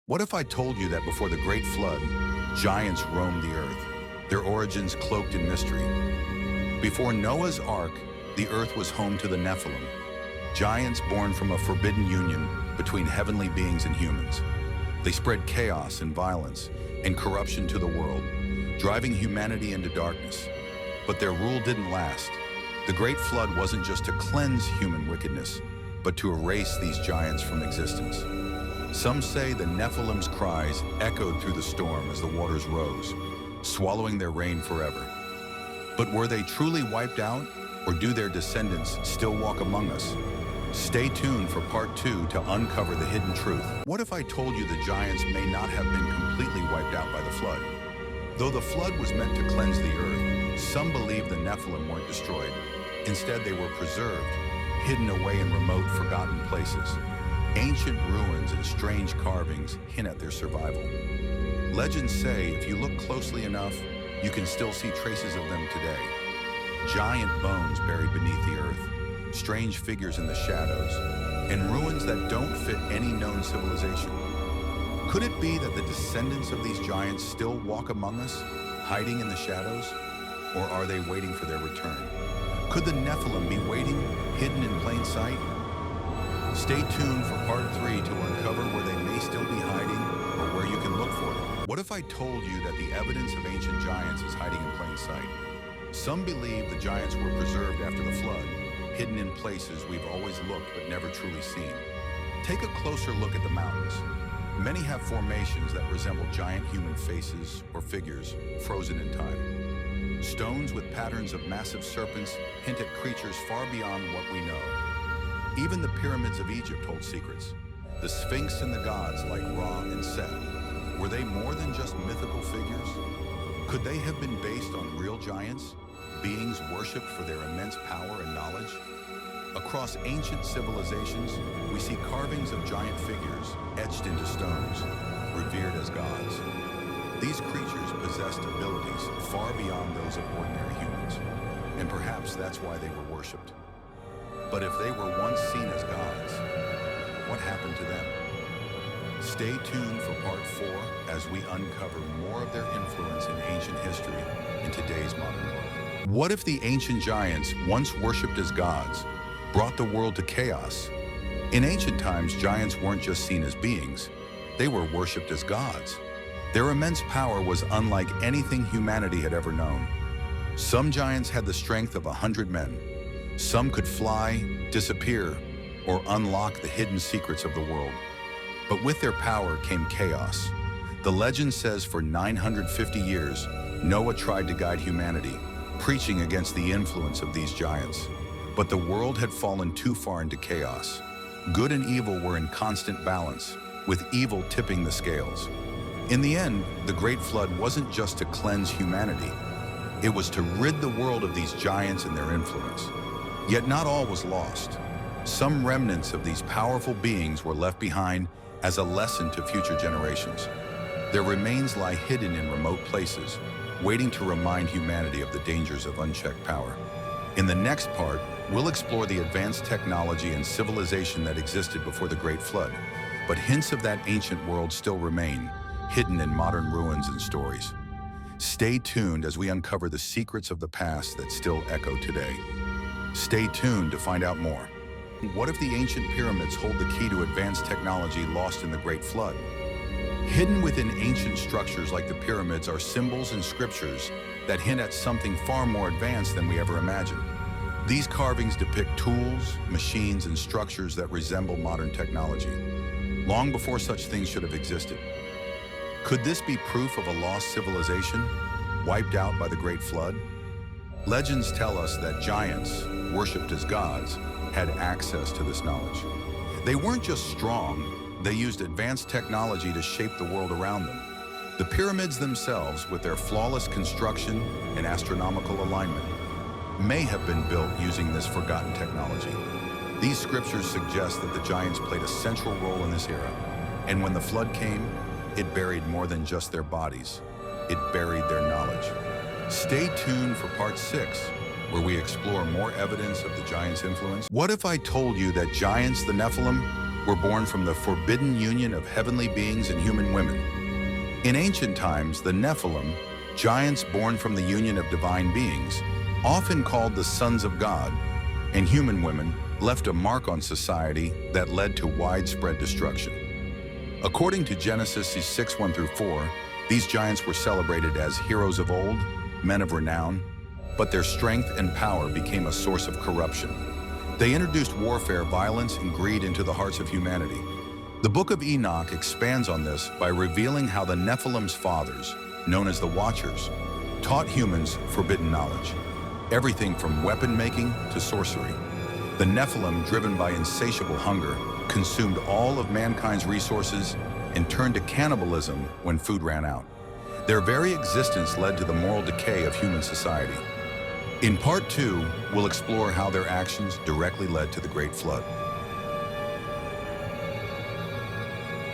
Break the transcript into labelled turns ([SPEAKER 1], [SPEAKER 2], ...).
[SPEAKER 1] What if I told you that before the Great Flood, giants roamed the earth, their origins cloaked in mystery? Before Noah's Ark, the earth was home to the Nephilim, giants born from a forbidden union between heavenly beings and humans. They spread chaos and violence and corruption to the world, driving humanity into darkness. But their rule didn't last. The Great Flood wasn't just to cleanse human wickedness, but to erase these giants from existence. Some say the Nephilim's cries echoed through the storm as the waters rose, swallowing their reign forever. But were they truly wiped out, or do their descendants still walk among us? Stay tuned for part 2 to uncover the hidden truth. What if I told you the giants may not have been completely wiped out by the flood? Though the flood was meant to cleanse the earth, some believe the Nephilim weren't destroyed. Instead, they were preserved, hidden away in remote, forgotten places. Ancient ruins and strange carvings hint at their survival. Legends say if you look closely enough, you can still see traces of them today. Giant bones buried beneath the earth, strange figures in the shadows, and ruins that don't fit any known civilization. Could it be that the descendants of these giants still walk among us, hiding in the shadows? Or are they waiting for their return? Could the Nephilim be waiting, hidden in plain sight? Stay tuned for part 3 to uncover where they may still be hiding or where you can look for them. What if I told you that the evidence of ancient giants is hiding in plain sight? Some believe the giants were preserved after the flood, hidden in places we've always looked but never truly seen. Take a closer look at the mountains. Many have formations that resemble giant human faces or figures frozen in time. Stones with patterns of massive serpents hint at creatures far beyond what we know. Even the pyramids of Egypt hold secrets. The Sphinx and the gods like Ra and Set, were they more than just mythical figures? Could they have been based on real giants, beings worshipped for their immense power and knowledge? Across ancient civilizations, we see carvings of giant figures etched into stones, revered as gods. These creatures possessed abilities far beyond those of ordinary humans, and perhaps that's why they were worshipped. But if they were once seen as gods, what happened to them? Stay tuned for part 4 as we uncover more of their influence in ancient history in today's modern world. What if the ancient giants, once worshipped as gods, brought the world to chaos? In ancient times, giants weren't just seen as beings, they were worshipped as gods. Their immense power was unlike anything humanity had ever known. Some giants had the strength of 100 men. Some could fly, disappear, or unlock the hidden secrets of the world. But with their power came chaos. The legend says for 950 years, Noah tried to guide humanity, preaching against the influence of these giants. But the world had fallen too far into chaos. Good and evil were in constant balance, with evil tipping the scales. In the end, the Great Flood wasn't just to cleanse humanity. It was to rid the world of these giants and their influence. Yet not all was lost. Some remnants of these powerful beings were left behind as a lesson to future generations. Their remains lie hidden in remote places, waiting to remind humanity of the dangers of unchecked power. In the next part, we'll explore the advanced technology and civilization that existed before the Great Flood, but hints of that ancient world still remain, hidden in modern ruins and stories. Stay tuned as we uncover the secrets of the past that still echo today. Stay tuned to find out more. What if the ancient pyramids hold the key to advanced technology lost in the Great Flood? Hidden within ancient structures like the pyramids are symbols and scriptures that hint at something far more advanced than we ever imagined. These carvings depict tools, machines, and structures that resemble modern technology, long before such things should have existed. Could this be proof of a lost civilization, wiped out by the Great Flood? Legends tell us that giants, worshipped as gods, had access to this knowledge. They weren't just strong, they used advanced technology to shape the world around them. The pyramids themselves, with their flawless construction and astronomical alignment, may have been built using this forgotten technology. These scriptures suggest that the giants played a central role in this era, and when the flood came, it buried more than just their bodies. It buried their knowledge. Stay tuned for part 6, where we explore more evidence of the giants' influence. What if I told you that giants, the Nephilim, were born from the forbidden union of heavenly beings and human women. In ancient times, the Nephilim, giants born from the union of divine beings, often called the sons of God, and human women, left a mark on society that led to widespread destruction. According to Genesis 6:1-4, these giants were celebrated as heroes of old, men of renown, but their strength and power became a source of corruption. They introduced warfare, violence, and greed into the hearts of humanity. The Book of Enoch expands on this by revealing how the Nephilim's fathers, known as the Watchers, taught humans forbidden knowledge, everything from weapon making to sorcery. The Nephilim, driven by insatiable hunger, consumed all of mankind's resources and turned to cannibalism when food ran out. Their very existence led to the moral decay of human society. In Part 2, we'll explore how their actions directly led to the Great Flood.